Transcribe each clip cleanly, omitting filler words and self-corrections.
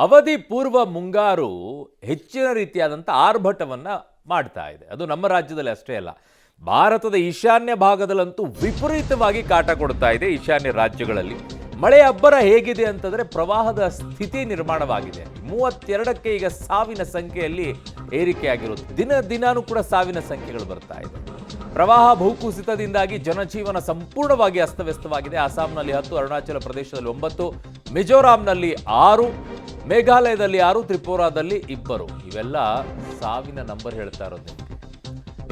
ಅವಧಿ ಪೂರ್ವ ಮುಂಗಾರು ಹೆಚ್ಚಿನ ರೀತಿಯಾದಂಥ ಆರ್ಭಟವನ್ನು ಮಾಡ್ತಾ ಇದೆ. ಅದು ನಮ್ಮ ರಾಜ್ಯದಲ್ಲಿ ಅಷ್ಟೇ ಅಲ್ಲ, ಭಾರತದ ಈಶಾನ್ಯ ಭಾಗದಲ್ಲಂತೂ ವಿಪರೀತವಾಗಿ ಕಾಟ ಕೊಡ್ತಾ ಇದೆ. ಈಶಾನ್ಯ ರಾಜ್ಯಗಳಲ್ಲಿ ಮಳೆ ಅಬ್ಬರ ಹೇಗಿದೆ ಅಂತಂದರೆ ಪ್ರವಾಹದ ಸ್ಥಿತಿ ನಿರ್ಮಾಣವಾಗಿದೆ. 32ಕ್ಕೆ ಈಗ ಸಾವಿನ ಸಂಖ್ಯೆಯಲ್ಲಿ ಏರಿಕೆಯಾಗಿರೋದು. ದಿನಾನೂ ಕೂಡ ಸಾವಿನ ಸಂಖ್ಯೆಗಳು ಬರ್ತಾ ಇದೆ. ಪ್ರವಾಹ ಭೂಕುಸಿತದಿಂದಾಗಿ ಜನಜೀವನ ಸಂಪೂರ್ಣವಾಗಿ ಅಸ್ತವ್ಯಸ್ತವಾಗಿದೆ. ಅಸ್ಸಾಂನಲ್ಲಿ 10, ಅರುಣಾಚಲ ಪ್ರದೇಶದಲ್ಲಿ 9, ಮಿಜೋರಾಂನಲ್ಲಿ 6, ಮೇಘಾಲಯದಲ್ಲಿ 6, ತ್ರಿಪುರಾದಲ್ಲಿ 2. ಇವೆಲ್ಲ ಸಾವಿನ ನಂಬರ್ ಹೇಳ್ತಾ ಇರೋದು.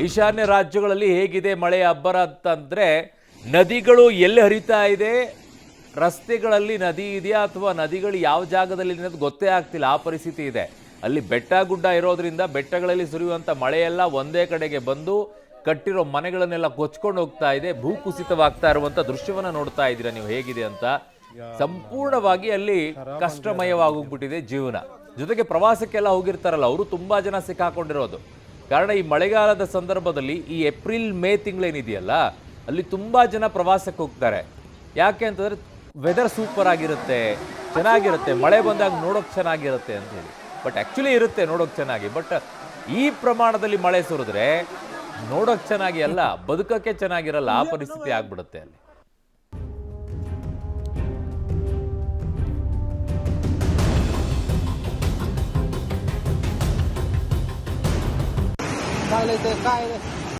ಈಶಾನ್ಯ ರಾಜ್ಯಗಳಲ್ಲಿ ಹೇಗಿದೆ ಮಳೆ ಅಬ್ಬರ ಅಂತಂದ್ರೆ, ನದಿಗಳು ಎಲ್ಲಿ ಹರಿತಾ ಇದೆ, ರಸ್ತೆಗಳಲ್ಲಿ ನದಿ ಇದೆಯಾ ಅಥವಾ ನದಿಗಳು ಯಾವ ಜಾಗದಲ್ಲಿ ಅನ್ನೋದು ಗೊತ್ತೇ ಆಗ್ತಿಲ್ಲ, ಆ ಪರಿಸ್ಥಿತಿ ಇದೆ. ಅಲ್ಲಿ ಬೆಟ್ಟ ಗುಡ್ಡ ಇರೋದ್ರಿಂದ ಬೆಟ್ಟಗಳಲ್ಲಿ ಸುರಿಯುವಂಥ ಮಳೆಯೆಲ್ಲ ಒಂದೇ ಕಡೆಗೆ ಬಂದು ಕಟ್ಟಿರೋ ಮನೆಗಳನ್ನೆಲ್ಲ ಕೊಚ್ಕೊಂಡು ಹೋಗ್ತಾ ಇದೆ. ಭೂಕುಸಿತವಾಗ್ತಾ ಇರುವಂಥ ದೃಶ್ಯವನ್ನು ನೋಡ್ತಾ ಇದ್ದೀರಾ ನೀವು ಹೇಗಿದೆ ಅಂತ. ಸಂಪೂರ್ಣವಾಗಿ ಅಲ್ಲಿ ಕಷ್ಟಮಯವಾಗೋಗ್ಬಿಟ್ಟಿದೆ ಜೀವನ. ಜೊತೆಗೆ ಪ್ರವಾಸಕ್ಕೆಲ್ಲ ಹೋಗಿರ್ತಾರಲ್ಲ ಅವರು ತುಂಬಾ ಜನ ಸಿಕ್ಕಾಕೊಂಡಿರೋದು. ಕಾರಣ ಈ ಮಳೆಗಾಲದ ಸಂದರ್ಭದಲ್ಲಿ ಈ ಏಪ್ರಿಲ್ ಮೇ ತಿಂಗಳೇನಿದೆಯಲ್ಲ ಅಲ್ಲಿ ತುಂಬಾ ಜನ ಪ್ರವಾಸಕ್ಕೆ ಹೋಗ್ತಾರೆ. ಯಾಕೆ ಅಂತಂದ್ರೆ ವೆದರ್ ಸೂಪರ್ ಆಗಿರುತ್ತೆ, ಚೆನ್ನಾಗಿರುತ್ತೆ, ಮಳೆ ಬಂದಾಗ ನೋಡೋಕೆ ಚೆನ್ನಾಗಿರುತ್ತೆ ಅಂತ ಹೇಳಿ. ಬಟ್ ಆ್ಯಕ್ಚುಲಿ ಇರುತ್ತೆ ನೋಡೋಕೆ ಚೆನ್ನಾಗಿ. ಬಟ್ ಈ ಪ್ರಮಾಣದಲ್ಲಿ ಮಳೆ ಸುರಿದ್ರೆ ನೋಡೋಕೆ ಚೆನ್ನಾಗಿ ಅಲ್ಲ, ಬದುಕಕ್ಕೆ ಚೆನ್ನಾಗಿರಲ್ಲ, ಆ ಪರಿಸ್ಥಿತಿ ಆಗ್ಬಿಡುತ್ತೆ ಅಲ್ಲಿ. काय